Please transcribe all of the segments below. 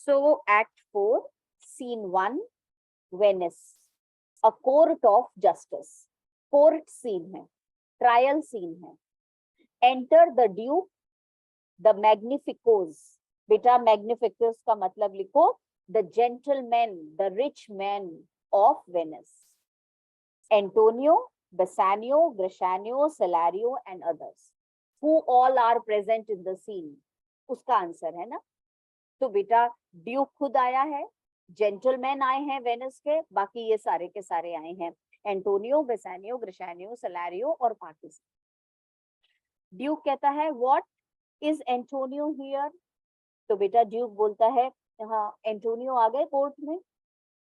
So Act 4, Scene 1, Venice, a court of justice. Court scene है, trial scene है. Enter the Duke, the Magnificos. बेटा Magnificos का मतलब लिखो, the gentleman, the rich man of Venice. Antonio, Bassanio, Gratiano, Salario and others, who all are present in the scene. उसका answer है ना. तो बेटा ड्यूक खुद आया है, जेंटलमैन आए हैं वेनिस के, बाकी ये सारे के सारे आए हैं, एंटोनियो, बेसानियो, ग्रेशानियो, सलारियो और पार्टिस. ड्यूक कहता है व्हाट इज एंटोनियो हियर. तो बेटा ड्यूक बोलता है हाँ एंटोनियो आ गए कोर्ट में.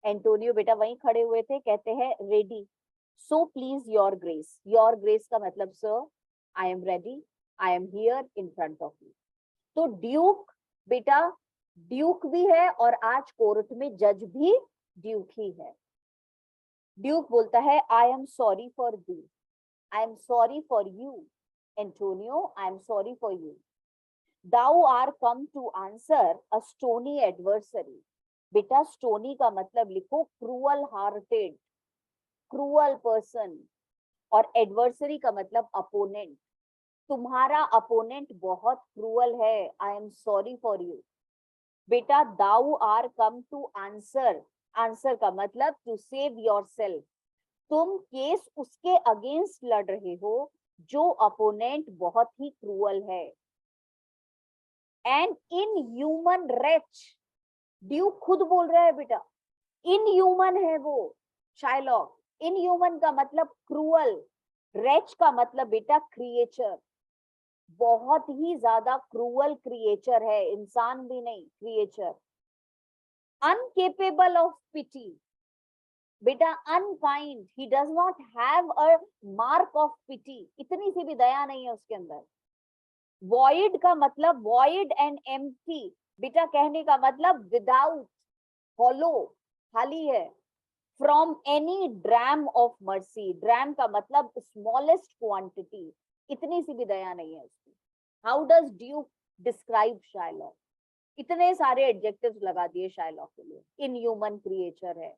एंटोनियो बेटा वहीं खड़े हुए थे, कहते हैं ready. So please your grace. Your grace का मतलब sir I am ready, I am here in front of you. तो ड्यूक बेटा ड्यूक भी है और आज कोर्ट में जज भी ड्यूक ही है. ड्यूक बोलता है I am sorry for the, I am sorry for you Antonio, I am sorry for you. Thou are come to answer a stony adversary. बेटा स्टोनी का मतलब लिखो क्रूअल हार्टेड, क्रूअल पर्सन, और adversary का मतलब opponent. तुम्हारा opponent बहुत cruel है. I am sorry for you. बेटा thou are come to answer. Answer का मतलब टू सेव योर सेल्फ. तुम केस उसके अगेंस्ट लड़ रहे हो जो अपोनेंट बहुत ही क्रूअल है. And in human reach. Duke खुद बोल रहा है बेटा, इन ह्यूमन है वो शाइलॉक. इन ह्यूमन का मतलब क्रूअल, रेच का मतलब बेटा क्रिएचर. बहुत ही ज्यादा क्रूअल क्रिएचर है, इंसान भी नहीं क्रिएचर. अनकेपेबल of pity. बेटा unkind, he does not have a mark of pity. इतनी सी भी दया नहीं है उसके अंदर. वॉइड का मतलब वॉइड एंड एम्प्टी. बेटा कहने का मतलब विदाउट, हॉलो, खाली है. From any dram of mercy. Dram का मतलब स्मॉलेस्ट क्वांटिटी. इतनी सी भी दया नहीं है उसकी. How does Duke describe Shylock. इतने सारे एडजेक्टिव्स लगा दिए शाइलॉक के लिए. इनह्यूमन क्रिएचर है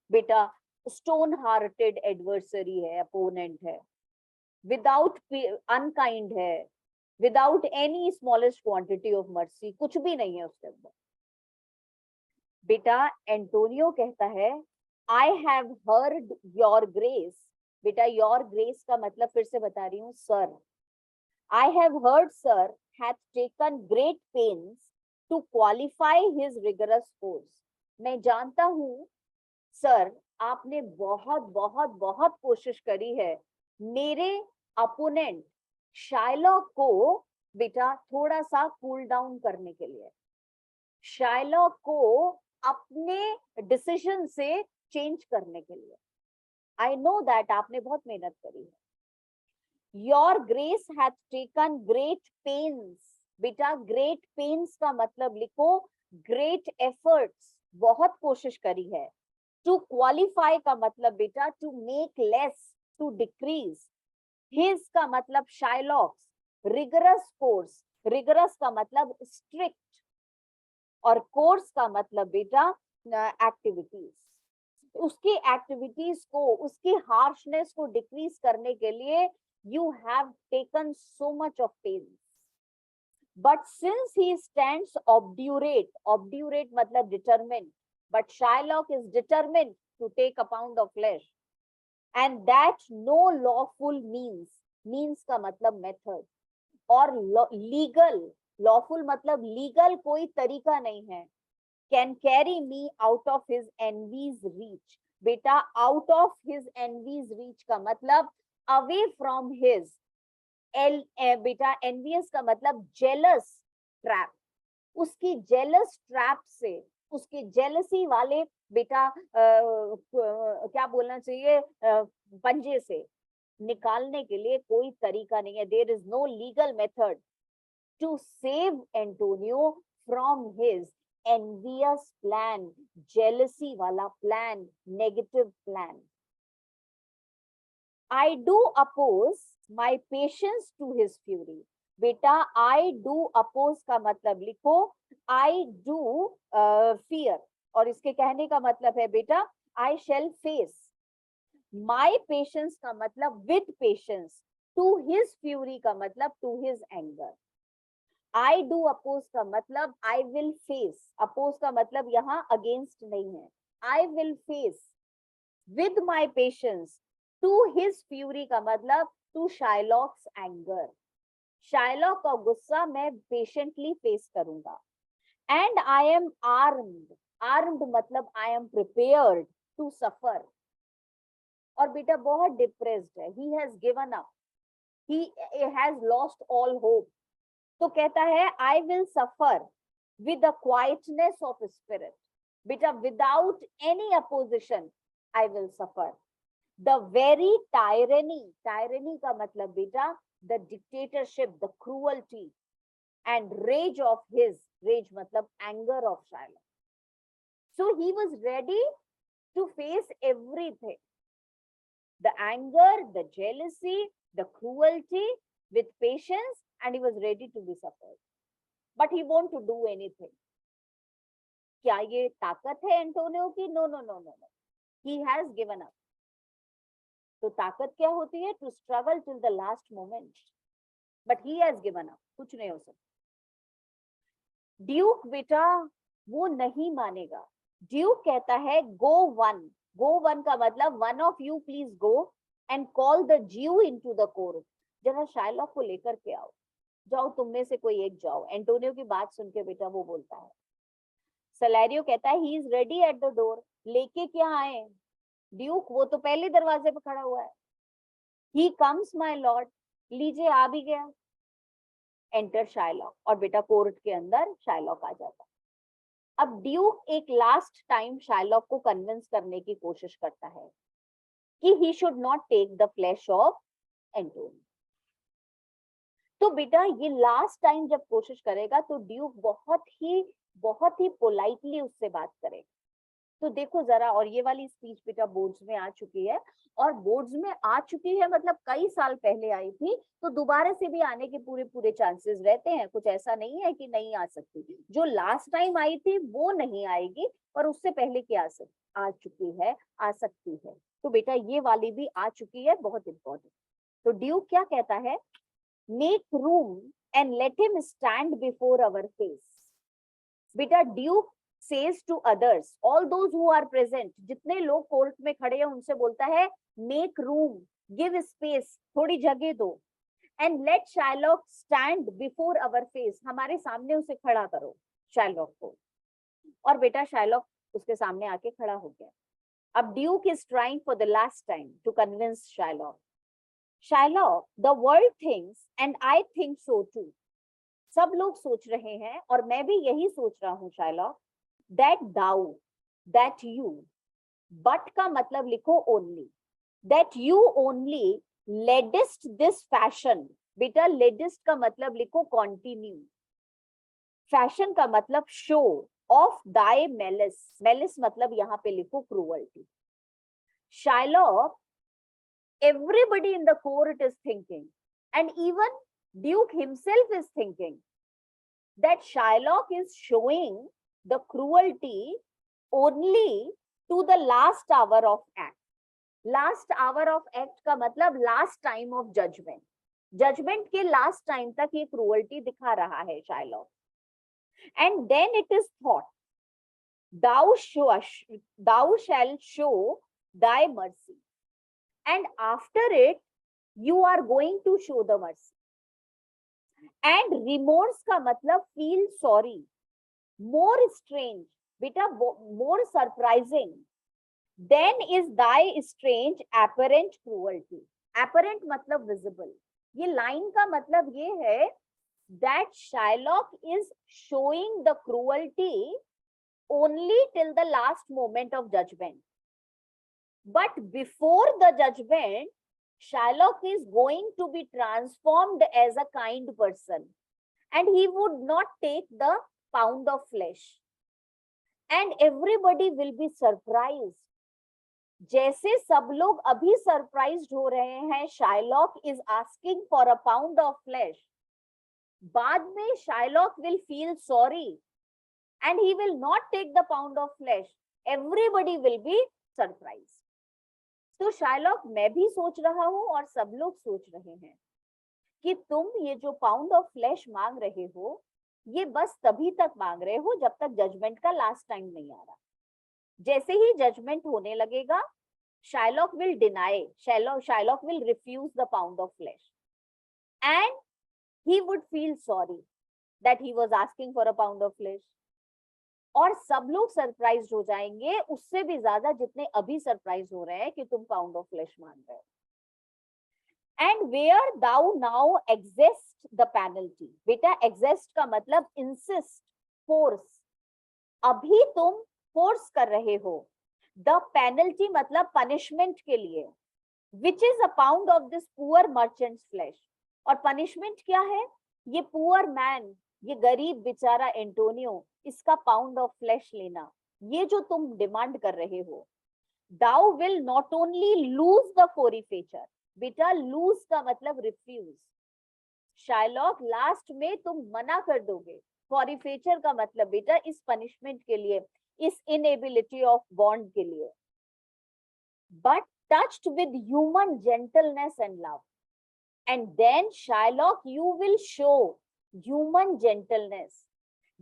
बेटा, स्टोन हार्टेड एडवर्सरी है, अपोनेंट है, विदाउट अनकाइंड है, without any smallest quantity of mercy, कुछ भी नहीं है उसके अंदर. बेटा एंटोनियो कहता है I have heard your grace. बेटा योर ग्रेस का मतलब फिर से बता रही हूँ sir. I have heard sir hath taken great pains to qualify his rigorous course. मैं जानता हूँ सर आपने बहुत बहुत बहुत कोशिश करी है मेरे अपोनेंट शाइलॉक को बेटा थोड़ा सा कूल डाउन करने के लिए, शाइलॉक को अपने डिसीजन से चेंज करने के लिए. आई नो दैट आपने बहुत मेहनत करी है. Your grace hath taken great pens. बेटा ग्रेट पेन्स का मतलब लिखो ग्रेट एफर्ट्स, बहुत कोशिश करी है. टू क्वालिफाई का मतलब बेटा to make less, to decrease. His का मतलब शाइलॉक्स. रिगरस कोर्स, रिगरस का मतलब स्ट्रिक्ट, और कोर्स का मतलब बेटा एक्टिविटीज. उसकी एक्टिविटीज को, उसकी हार्शनेस को डिक्रीज करने के लिए you have taken so much of pains. But since he stands obdurate, obdurate मतलब determined, but Shylock is determined to take a pound of flesh, and that no lawful means, means का मतलब method, और legal, lawful मतलब legal कोई तरीका नहीं है, can carry me out of his envy's reach. बेटा out of his envy's reach का मतलब away from his. बेटा envious का मतलब jealous trap. उसकी jealous trap से, उसके जेलसी वाले बेटा क्या बोलना चाहिए पंजे से निकालने के लिए कोई तरीका नहीं है. There is no legal method to save Antonio from his envious plan. Jealousy वाला plan, negative plan. I do oppose my patience to his fury. बेटा आई डू अपोज का मतलब लिखो आई डू फियर, और इसके कहने का मतलब है बेटा I shall face. My patience का मतलब with patience, to his fury का मतलब to his anger. I do oppose का मतलब आई विल फेस, अपोज का मतलब यहाँ अगेंस्ट नहीं है, I will face with my patience to his fury का मतलब टू शाइलॉक्स एंगर। शाइलॉक का गुस्सा मैं पेशेंटली फेस करूंगा। And I am armed, armed मतलब I am prepared to suffer. और बेटा बहुत डिप्रेस्ड है, he has given up, he has lost all hope. तो कहता है I will suffer with the quietness of spirit. बेटा without any opposition I will suffer the very tyranny, tyranny का मतलब बेटा the dictatorship, the cruelty and rage of his, rage मतलब anger of Shylock. So he was ready to face everything, the anger, the jealousy, the cruelty with patience, and he was ready to be suffered. But he won't to do anything. क्या ये ताकत है Antonio की? No no no no no, he has given up. तो ताकत क्या होती है? To struggle till the last moment. But he has given up. कुछ नहीं हो सकता। ड्यूक बेटा वो नहीं मानेगा। ड्यूक कहता है गो वन, गो वन का मतलब one of you please go and call the ज्यू इनटू द कोर्ट। जरा शाइलॉक को लेकर के आओ, जाओ तुम में से कोई एक जाओ। एंटोनियो की बात सुन के बेटा वो बोलता है। सैलारियो कहता है he is ready at the door. लेके क्या आए? ड्यूक वो तो पहले दरवाजे पे खड़ा हुआ है। ही कम्स माय लॉर्ड, लीजिए आ भी गया। एंटर शाइलॉक, और बेटा कोर्ट के अंदर शाइलॉक आ जाता। अब ड्यूक एक लास्ट टाइम शाइलॉक को कन्विंस करने की कोशिश करता है कि he should not take the flesh of Antonio. तो बेटा ये लास्ट टाइम जब कोशिश करेगा तो ड्यूक बहुत ही पोलाइटली उससे बात करेगा। तो देखो जरा, और ये वाली स्पीच बेटा बोर्ड्स में आ चुकी है, और बोर्ड्स में आ चुकी है मतलब कई साल पहले आई थी, तो दोबारा से भी आने के पूरे पूरे चांसेस रहते हैं। कुछ ऐसा नहीं है कि नहीं आ सकती। जो लास्ट टाइम आई थी वो नहीं आएगी, पर उससे पहले की आ चुकी है, आ सकती है। तो बेटा ये वाली भी आ चुकी है, बहुत इंपॉर्टेंट। तो ड्यूक क्या कहता है? Make room and let him stand before our face. बेटा Duke says to others, all those who are present, जितने लोग कोर्ट में खड़े हैं उनसे बोलता है make room, give space, थोड़ी जगह दो, and let Shylock stand before our face, हमारे सामने उसे खड़ा करो शाइलॉक को। और बेटा शाइलॉक उसके सामने आके खड़ा हो गया। अब Duke is trying for the last time to convince Shylock. Shylock, the world thinks and I think so too. सब लोग सोच रहे हैं और मैं भी यही सोच रहा हूँ Shylock, that thou, that you, but का मतलब लिखो only, that you only ledest this fashion। बेटा ledest का मतलब लिखो continue, fashion का मतलब show of thy malice, malice मतलब यहाँ पे लिखो cruelty। Shylock, everybody in the court is thinking, and even Duke himself is thinking that Shylock is showing the cruelty only to the last hour of act. Last hour of act का मतलब last time of judgment. Judgment के last time तक ये cruelty दिखा रहा है Shylock. And then it is thought, thou shalt show thy mercy, and after it you are going to show the mercy. And remorse का मतलब feel sorry, more strange, बेटा more surprising, then is thy strange apparent cruelty. Apparent मतलब visible. ये line का मतलब ये है that Shylock is showing the cruelty only till the last moment of judgment, but before the judgment Shylock is going to be transformed as a kind person, and he would not take the pound of flesh, and everybody will be surprised. जैसे सब लोग अभी surprised हो रहे हैं, Shylock is asking for a pound of flesh, बाद में Shylock will feel sorry and he will not take the pound of flesh, everybody will be surprise. तो शाइलॉक, मैं भी सोच रहा हूं और सब लोग सोच रहे हैं कि तुम ये जो पाउंड ऑफ फ्लैश मांग रहे हो, ये बस तभी तक मांग रहे हो जब तक जजमेंट का लास्ट टाइम नहीं आ रहा। जैसे ही जजमेंट होने लगेगा, Shylock will deny, Shylock will refuse the pound of flesh. And he would feel sorry that he was asking for a pound of flesh. और सब लोग सरप्राइज हो जाएंगे, उससे भी ज्यादा जितने अभी सरप्राइज हो रहे हैं कि तुम पाउंड ऑफ फ्लेश मांग रहे हो। And where thou now exist the penalty, बेटा एग्जिस्ट का मतलब इंसिस्ट, फोर्स, अभी तुम फोर्स कर रहे हो। द पेनल्टी मतलब पनिशमेंट के लिए, which is a pound of this poor merchants flash. और पनिशमेंट क्या है? ये पुअर मैन, ये गरीब बेचारा एंटोनियो, इसका पाउंड ऑफ फ्लैश लेना, ये जो तुम डिमांड कर रहे हो। Thou will not only lose the forfeiture, बेटा लूज का मतलब रिफ्यूज। शाइलॉक, लास्ट में तुम मना कर दोगे। फोरिफेचर का मतलब बेटा इस पनिशमेंट के लिए, इस इनएबिलिटी ऑफ बॉन्ड के लिए। But touched with human gentleness and love. And then Shylock, you will show human gentleness.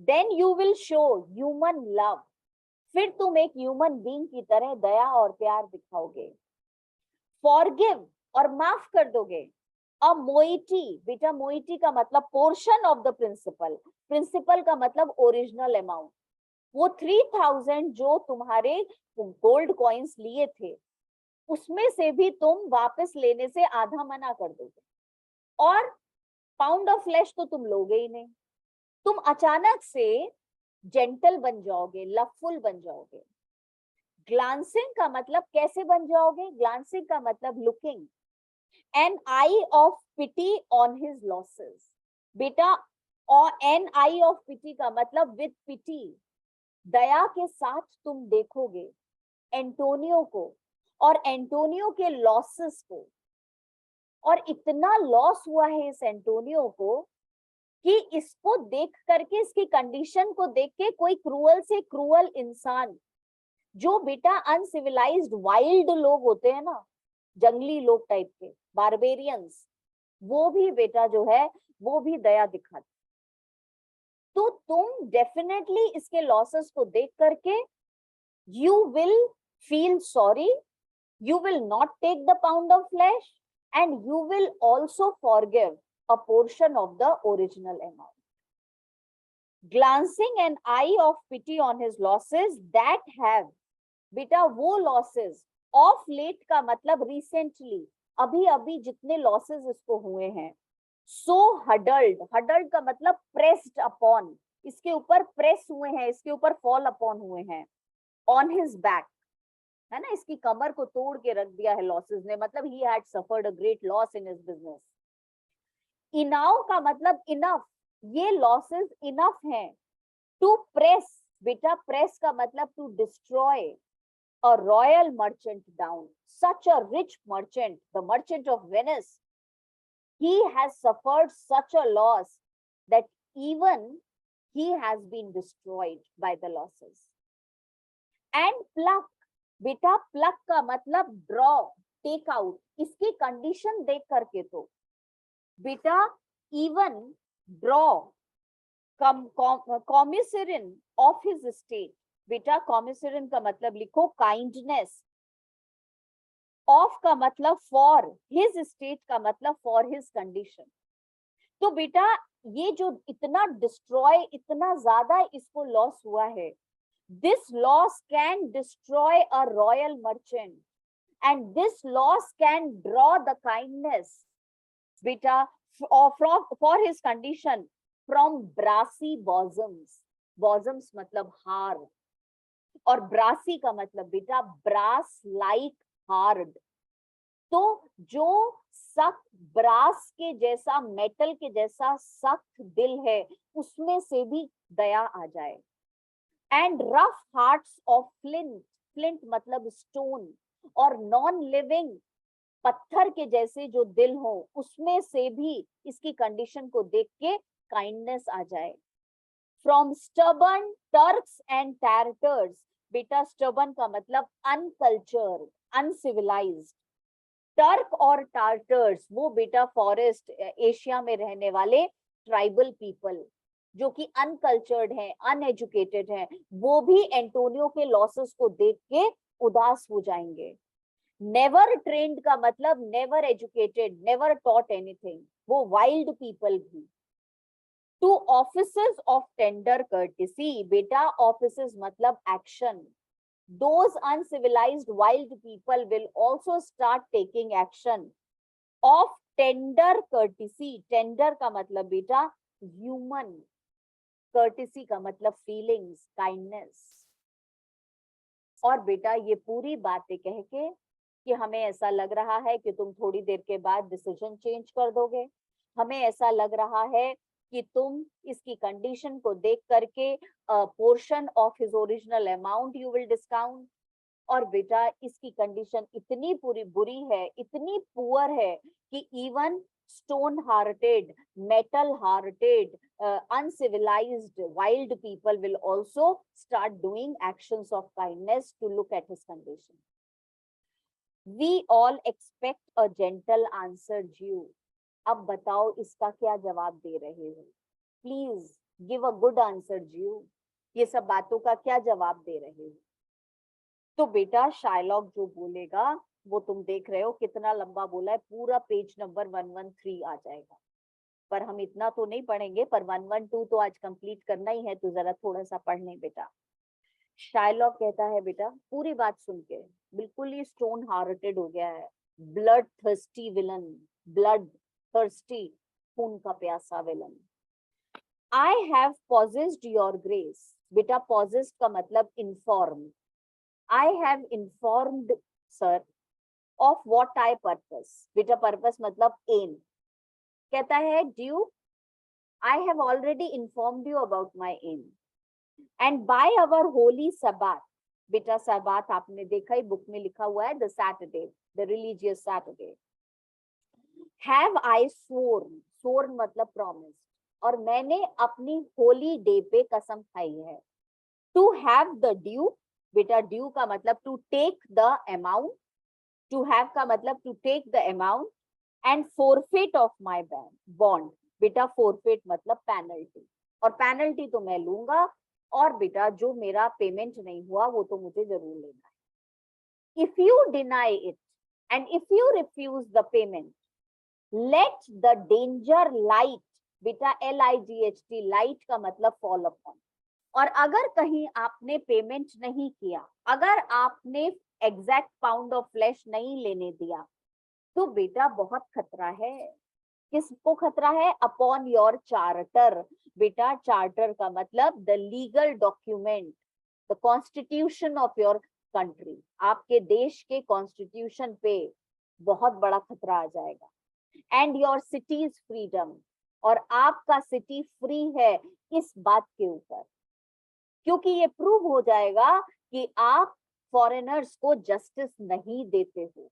Then you will show human love. फिर तुम एक ह्यूमन बीइंग की तरह दया और प्यार दिखाओगे। Forgive, और माफ कर दोगे। A moiety, बेटा moiety का मतलब portion of the principal, principal का मतलब ओरिजिनल अमाउंट। वो 3000 जो तुम्हारे गोल्ड कॉइन्स लिए थे, उसमें से भी तुम वापस लेने से आधा मना कर दोगे। और पाउंड ऑफ फ्लैश तो तुम लोगे ही नहीं, तुम अचानक से जेंटल बन जाओगे, लवफुल बन जाओगे। ग्लांसिंग का मतलब कैसे बन जाओगे? ग्लांसिंग का मतलब looking, an eye of pity on his losses. बेटा एन आई ऑफ पिटी का मतलब विद पिटी, दया के साथ तुम देखोगे एंटोनियो को और एंटोनियो के लॉसेस को। और इतना लॉस हुआ है इस एंटोनियो को कि इसको देख करके, इसकी कंडीशन को देख के कोई क्रूअल से क्रूअल इंसान, जो बेटा अनसिविलाइज्ड वाइल्ड लोग होते हैं ना, जंगली लोग टाइप के, बारबेरियंस, वो भी बेटा जो है वो भी दया दिखाते। तो तुम डेफिनेटली इसके लॉसेस को देख करके you will feel sorry, you will not take the pound of flesh, and you will also forgive a portion of the original amount. Glancing an eye of pity on his losses that have, बेटा वो losses, of late का मतलब recently, अभी अभी जितने losses इसको हुए हैं, so huddled, huddled का मतलब pressed upon, इसके ऊपर press हुए हैं, इसके ऊपर fall upon हुए हैं, on his back, है ना, इसकी कमर को तोड़ के रख दिया है लॉसेस ने, मतलब he had suffered a great loss in his business. Enow का मतलब इनफ, ये लॉसेस इनफ हैं टू प्रेस, बेटा प्रेस का मतलब to destroy a royal merchant down, such a rich merchant, the merchant of Venice, he has suffered such a loss that even he has been destroyed by the losses. And pluck, बेटा pluck का मतलब draw, take out, इसकी condition देख करके तो बेटा even draw commiseration of his state, बेटा commiseration का मतलब लिखो काइंडनेस, ऑफ का मतलब फॉर, हिज स्टेट का मतलब फॉर हिज कंडीशन। तो बेटा ये जो इतना डिस्ट्रॉय, इतना ज्यादा इसको लॉस हुआ है, this loss can destroy a royal merchant, and this loss can draw the kindness, beta, for his condition from brassy bosoms, bosoms मतलब हार, और brassy का मतलब बेटा brass like hard, तो जो सख्त ब्रास के जैसा, मेटल के जैसा सख्त दिल है, उसमें से भी दया आ जाए। And rough hearts of flint, flint मतलब stone, और non living पत्थर के जैसे जो दिल हो, उसमें से भी इसकी कंडीशन को देख के काइंडनेस आ जाए। फ्रॉम स्टबर्न टर्क्स एंड टैरटर्स, बेटा स्टबर्न का मतलब अनकल्चर्ड, अनसिविलाइज्ड। टर्क और टार्टर्स वो बेटा फॉरेस्ट एशिया में रहने वाले ट्राइबल पीपल जो कि अनकल्चर्ड हैं, अनएजुकेटेड हैं, वो भी एंटोनियो के लॉसेस को देख के उदास हो जाएंगे। नेवर ट्रेन्ड का मतलब never educated, never taught anything, वो वाइल्ड पीपल भी। To officers of tender courtesy, बेटा ऑफिसर्स मतलब action. Those uncivilized wild people will also start taking action of tender courtesy. Tender का मतलब बेटा human, courtesy का मतलब feelings, kindness। और बेटा ये पूरी बातें कह के कि हमें ऐसा लग रहा है कि तुम थोड़ी देर के बाद डिसीजन चेंज कर दोगे, हमें ऐसा लग रहा है कि तुम इसकी कंडीशन को देख करके portion of his original amount you will discount. और बेटा इसकी कंडीशन इतनी पूरी बुरी है, इतनी पुअर है कि even stone hearted, metal hearted, uncivilized wild people will also start doing actions of kindness to look at his condition. We all expect a gentle answer due. अब बताओ इसका क्या जवाब दे रहे हो? Please give a good answer due. ये सब बातों का क्या जवाब दे रहे हो? तो बेटा शायलॉक जो बोलेगा वो तुम देख रहे हो कितना लंबा बोला है, पूरा पेज नंबर 113 आ जाएगा। पर हम इतना तो नहीं पढ़ेंगे, पर 112 तो आज कंप्लीट करना ही है, तो जरा थोड़ा सा पढ़ लें बेटा। शायलॉक कहता है बेटा पूरी बात सुन के बिल्कुल ही स्टोन हार्टेड हो गया है, blood thirsty villain, blood thirsty, खून का प्यासा villain. I have possessed your grace, बेटा पॉजेस्ड का मतलब inform. I have informed sir of what I purpose. बेटा purpose मतलब aim। कहता है due, I have already informed you about my aim. And by our holy Sabbath, बेटा Sabbath आपने देखा ही बुक में लिखा हुआ है, the Saturday, the religious Saturday. Have I sworn, sworn मतलब promised, और मैंने अपनी holy day पे कसम खाई है। To have the due, बेटा ड्यू का मतलब to take the amount, to have का मतलब to take the amount, and forfeit of my bond, बेटा फोरफिट मतलब पेनल्टी, और पेनल्टी तो मैं लूंगा, और बेटा जो मेरा पेमेंट नहीं हुआ वो तो मुझे जरूर लेना है। If you deny it and if you refuse the payment, let the danger light, बेटा LIGHT, लाइट का मतलब फॉल अपॉन। और अगर कहीं आपने पेमेंट नहीं किया, अगर आपने एग्जैक्ट पाउंड ऑफ फ्लैश नहीं लेने दिया, तो बेटा बहुत खतरा है। किसको खतरा है? अपॉन योर चार्टर, बेटा चार्टर का मतलब the legal document, the constitution of your country, आपके देश के कॉन्स्टिट्यूशन पे बहुत बड़ा खतरा आ जाएगा। एंड योर सिटीज फ्रीडम, और आपका सिटी फ्री है इस बात के ऊपर, क्योंकि ये प्रूव हो जाएगा कि आप फॉरेनर्स को जस्टिस नहीं देते हो।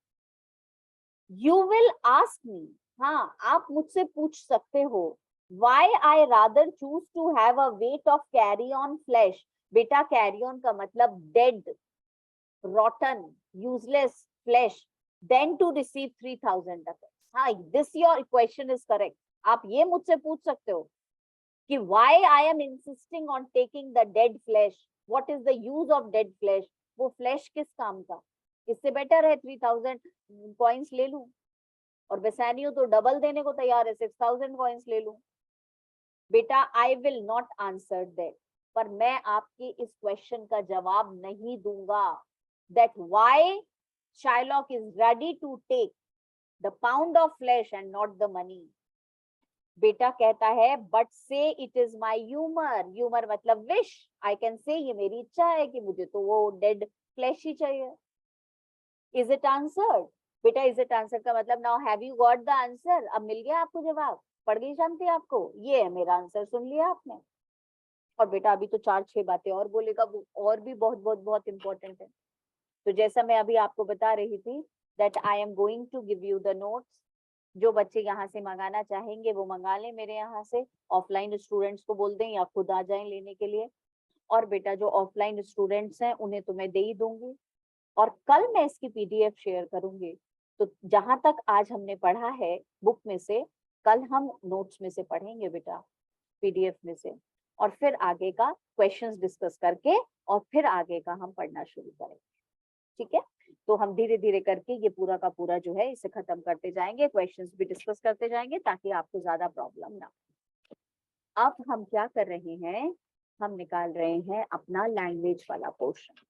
यू विल आस्क मी, हाँ आप मुझसे पूछ सकते हो, why I rather choose to have a weight of carrion flesh, बेटा कैरी ऑन का मतलब dead, rotten, useless flesh, then to receive 3000 ducats. हाँ this your question is correct, आप ये मुझसे पूछ सकते हो कि why I am insisting on taking the dead flesh, what is the use of dead flesh, वो flesh किस काम का? इससे बेटर है 3000 कॉइन्स ले लूं, और बेसानियो तो डबल देने को तैयार है, 6000 कॉइन्स ले लूं। बेटा I will not answer that, पर मैं आपके इस क्वेश्चन का जवाब नहीं दूंगा, that why Shylock is ready to take the pound of flesh and not the money. बेटा कहता है बट से it is my humour, humour मतलब विश, आई कैन से ये मेरी इच्छा है कि मुझे तो वो डेड फ्लैश ही चाहिए। इज इट आंसर्ड, बेटा इज इट आंसर का मतलब now have you got the answer, अब मिल गया आपको जवाब, पड़ गई शांति आपको, ये है मेरा आंसर, सुन लिया आपने। और बेटा अभी तो 4-6 बातें और बोलेगा, वो और भी बहुत बहुत बहुत इंपॉर्टेंट है। तो जैसा मैं अभी आपको बता रही थी that I am going to give you the notes, जो बच्चे यहाँ से मंगाना चाहेंगे वो मंगा लें मेरे यहाँ से, ऑफलाइन स्टूडेंट्स को बोल दें या खुद आ जाएं लेने के लिए। और बेटा जो ऑफलाइन स्टूडेंट्स हैं उन्हें तो मैं दे ही दूंगी, और कल मैं इसकी पीडीएफ शेयर करूंगी। तो जहां तक आज हमने पढ़ा है बुक में से, कल हम नोट्स में से पढ़ेंगे बेटा, पीडीएफ में से, और फिर आगे का क्वेश्चंस डिस्कस करके और फिर आगे का हम पढ़ना शुरू करेंगे। ठीक है, तो हम धीरे धीरे करके ये पूरा का पूरा जो है इसे खत्म करते जाएंगे, क्वेश्चंस भी डिस्कस करते जाएंगे ताकि आपको ज्यादा प्रॉब्लम ना हो। अब हम क्या कर रहे हैं, हम निकाल रहे हैं अपना लैंग्वेज वाला पोर्शन।